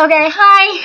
Okay, hi.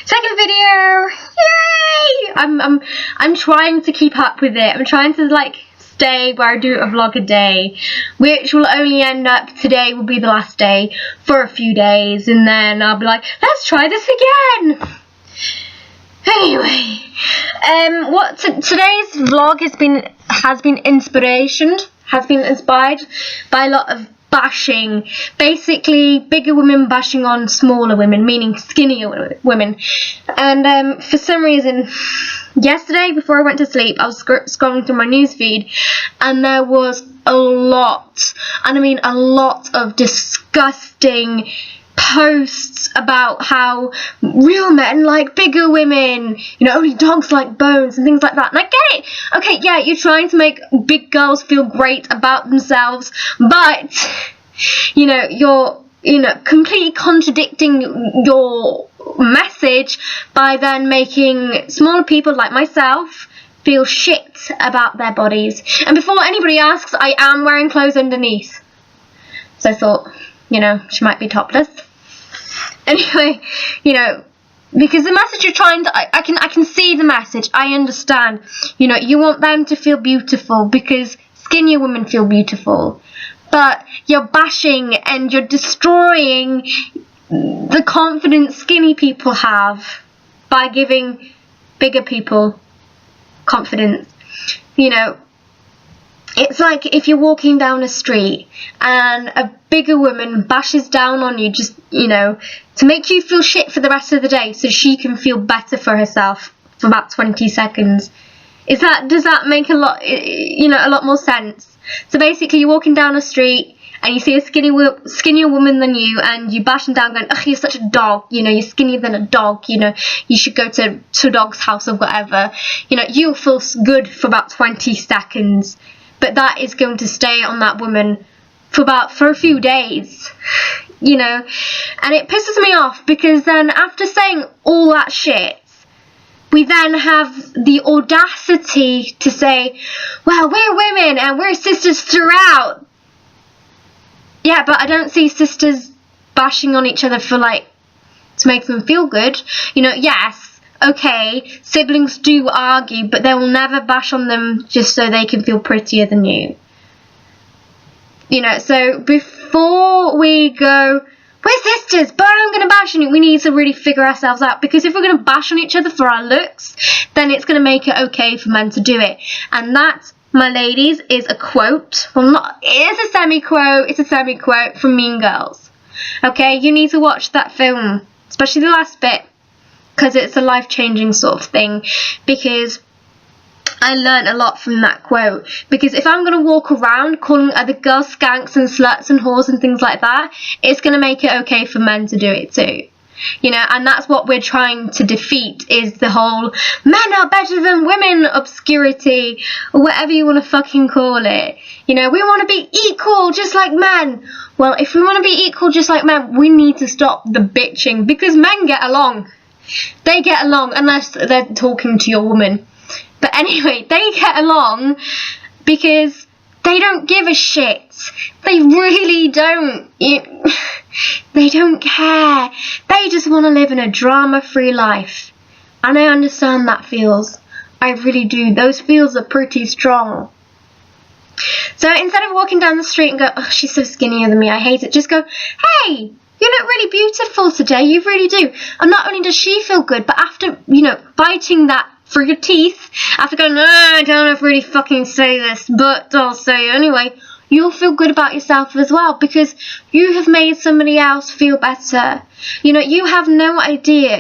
Second video. Yay! I'm trying to keep up with it. I'm trying to stay where I do a vlog a day, which will only end up today will be the last day for a few days, and then I'll be like, let's try this again. Anyway, today's vlog has been inspired by a lot of bashing, basically bigger women bashing on smaller women, meaning skinnier women. And for some reason, yesterday before I went to sleep, I was scrolling through my newsfeed, and there was a lot, and I mean a lot of disgusting posts about how real men like bigger women, only dogs like bones and things like that. And I get it. Okay, yeah, you're trying to make big girls feel great about themselves, but you're completely contradicting your message by then making smaller people like myself feel shit about their bodies. And before anybody asks, I am wearing clothes underneath, so I thought, she might be topless. Anyway, because the message you're trying to, I can see the message. I understand. You want them to feel beautiful because skinnier women feel beautiful. But you're bashing and you're destroying the confidence skinny people have by giving bigger people confidence. It's like if you're walking down a street and a bigger woman bashes down on you just, to make you feel shit for the rest of the day so she can feel better for herself for about 20 seconds. Does that make a lot more sense? So basically you're walking down a street and you see a skinnier woman than you, and you bash them down going, ugh, you're such a dog, you're skinnier than a dog, you should go to a dog's house or whatever. You'll feel good for about 20 seconds. But that is going to stay on that woman for a few days, and it pisses me off because then after saying all that shit, we then have the audacity to say, well, we're women and we're sisters throughout. Yeah, but I don't see sisters bashing on each other to make them feel good. Yes. Okay, siblings do argue, but they will never bash on them just so they can feel prettier than you. So before we go, we're sisters, but I'm going to bash on you, we need to really figure ourselves out. Because if we're going to bash on each other for our looks, then it's going to make it okay for men to do it. And that, my ladies, is a quote. Well, it's a semi-quote. It's a semi-quote from Mean Girls. Okay, you need to watch that film, especially the last bit, because it's a life-changing sort of thing, because I learned a lot from that quote. Because if I'm going to walk around calling other girls skanks and sluts and whores and things like that, it's going to make it okay for men to do it too. And that's what we're trying to defeat, is the whole men are better than women obscurity, or whatever you want to fucking call it. We want to be equal just like men. Well, if we want to be equal just like men, we need to stop the bitching, because men get along. They get along unless they're talking to your woman. But anyway, they get along because they don't give a shit. They really don't. They don't care. They just want to live in a drama-free life. And I understand that feels. I really do. Those feels are pretty strong. So instead of walking down the street and go, oh, she's so skinnier than me, I hate it, just go, hey, you look really beautiful today, you really do. And not only does she feel good, but after, biting that through your teeth, after going, I don't know if I really fucking say this, but I'll say it anyway, you'll feel good about yourself as well, because you have made somebody else feel better. You have no idea,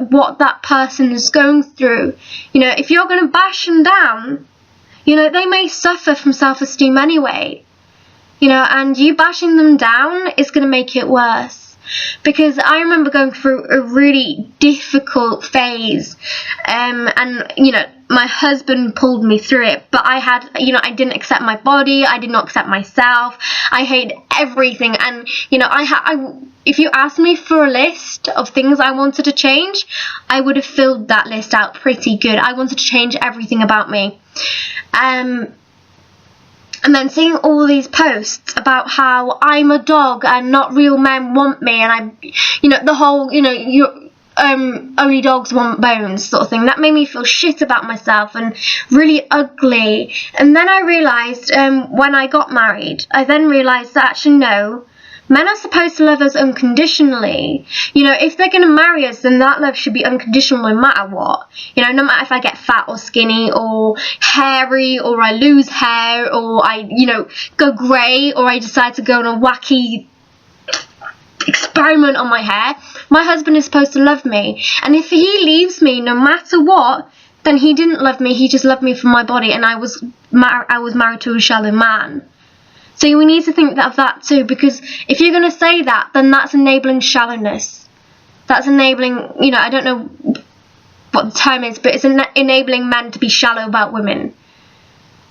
what that person is going through. If you're going to bash them down, they may suffer from self-esteem anyway. And you bashing them down is going to make it worse. Because I remember going through a really difficult phase, and my husband pulled me through it, but I didn't accept my body, I did not accept myself, I hated everything, and if you asked me for a list of things I wanted to change, I would have filled that list out pretty good. I wanted to change everything about me. And then seeing all these posts about how I'm a dog and not real men want me, and the whole, only dogs want bones sort of thing, that made me feel shit about myself and really ugly. And then I realised, when I got married, I then realised that actually no, men are supposed to love us unconditionally. If they're going to marry us, then that love should be unconditional no matter what. No matter if I get fat or skinny or hairy, or I lose hair, or I, go grey, or I decide to go on a wacky experiment on my hair. My husband is supposed to love me. And if he leaves me no matter what, then he didn't love me. He just loved me for my body, and I was married to a shallow man. So we need to think of that too, because if you're going to say that, then that's enabling shallowness. That's enabling, I don't know what the term is, but it's enabling men to be shallow about women.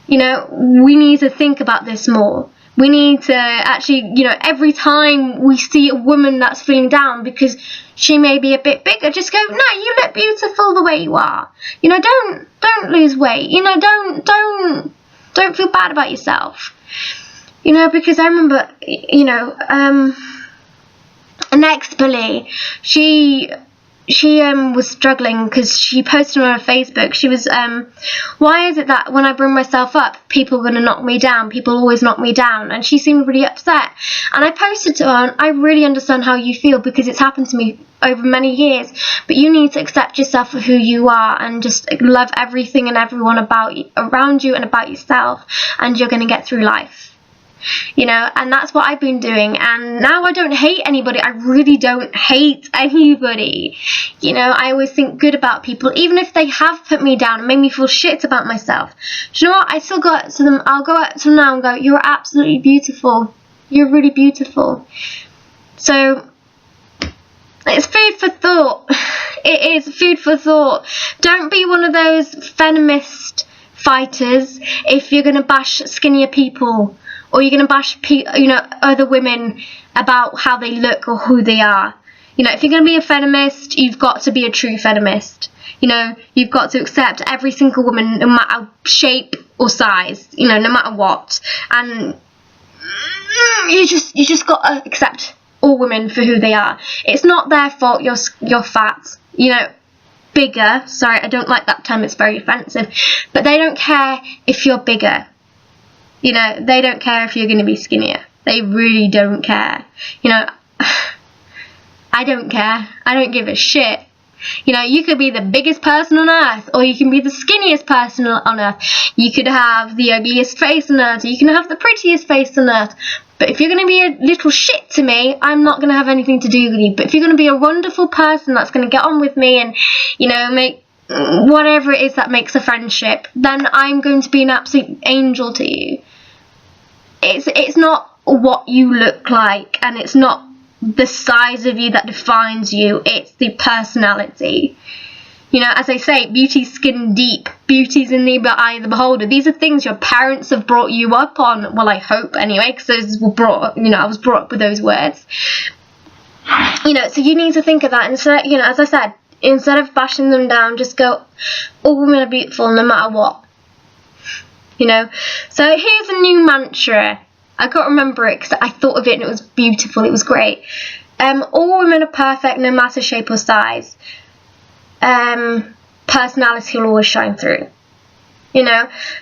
We need to think about this more. We need to actually, every time we see a woman that's feeling down because she may be a bit bigger, just go, no, you look beautiful the way you are. Don't lose weight. Don't feel bad about yourself. Because I remember, an ex-bully, she was struggling because she posted on her Facebook, she was, why is it that when I bring myself up, people are going to knock me down? People always knock me down. And she seemed really upset. And I posted to her, and I really understand how you feel, because it's happened to me over many years. But you need to accept yourself for who you are, and just love everything and everyone around you and about yourself, and you're going to get through life. And that's what I've been doing, and now I don't hate anybody. I really don't hate anybody. I always think good about people, even if they have put me down and made me feel shit about myself. Do you know what? I still go up to them. I'll go up to them now and go, you're absolutely beautiful. You're really beautiful. So it's food for thought. It is food for thought. Don't be one of those feminist fighters if you're going to bash skinnier people, or you're going to bash other women about how they look or who they are. If you're going to be a feminist, you've got to be a true feminist. You've got to accept every single woman, no matter shape or size, no matter what. And you just got to accept all women for who they are. It's not their fault you're fat. Bigger. Sorry, I don't like that term. It's very offensive. But they don't care if you're bigger. They don't care if you're going to be skinnier. They really don't care. I don't care. I don't give a shit. You could be the biggest person on earth, or you can be the skinniest person on earth. You could have the ugliest face on earth, or you can have the prettiest face on earth. But if you're going to be a little shit to me, I'm not going to have anything to do with you. But if you're going to be a wonderful person that's going to get on with me and, make whatever it is that makes a friendship, then I'm going to be an absolute angel to you. It's not what you look like, and it's not the size of you that defines you. It's the personality. As they say, beauty's skin deep. Beauty's in the eye of the beholder. These are things your parents have brought you up on. Well, I hope anyway, because those were brought. I was brought up with those words. So you need to think of that. And so, as I said, instead of bashing them down, just go, all women are beautiful no matter what. So here's a new mantra. I can't remember it because I thought of it and it was beautiful. It was great. All women are perfect no matter shape or size. Personality will always shine through.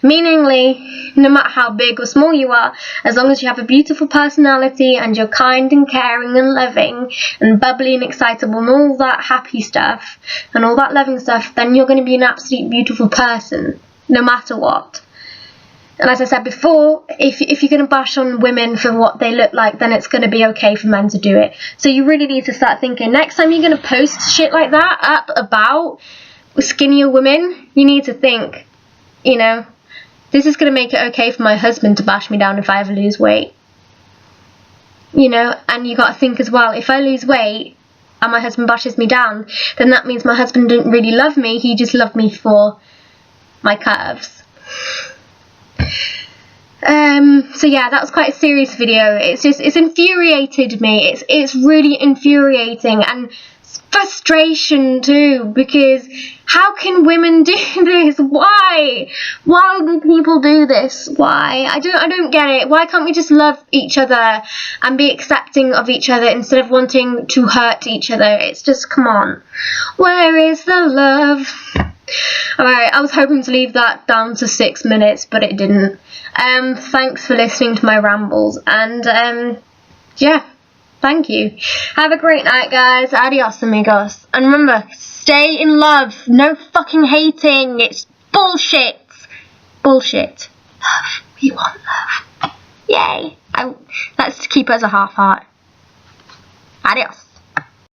Meaningly, no matter how big or small you are, as long as you have a beautiful personality and you're kind and caring and loving and bubbly and excitable and all that happy stuff and all that loving stuff, then you're going to be an absolute beautiful person, no matter what. And as I said before, if you're going to bash on women for what they look like, then it's going to be okay for men to do it. So you really need to start thinking, next time you're going to post shit like that up about skinnier women, you need to think, this is going to make it okay for my husband to bash me down if I ever lose weight. And you got to think as well, if I lose weight and my husband bashes me down, then that means my husband didn't really love me, he just loved me for my curves. So yeah, that was quite a serious video. It's infuriated me. It's really infuriating, and frustration too, because how can women do this? Why do people do this? Why? I don't get it. Why can't we just love each other and be accepting of each other instead of wanting to hurt each other? It's just, come on, where is the love? Alright, I was hoping to leave that down to 6 minutes, but it didn't. Thanks for listening to my rambles, and yeah, thank you. Have a great night, guys. Adios, amigos. And remember, stay in love. No fucking hating. It's bullshit. Bullshit. Love. We want love. Yay. Let's keep it as a half heart. Adios.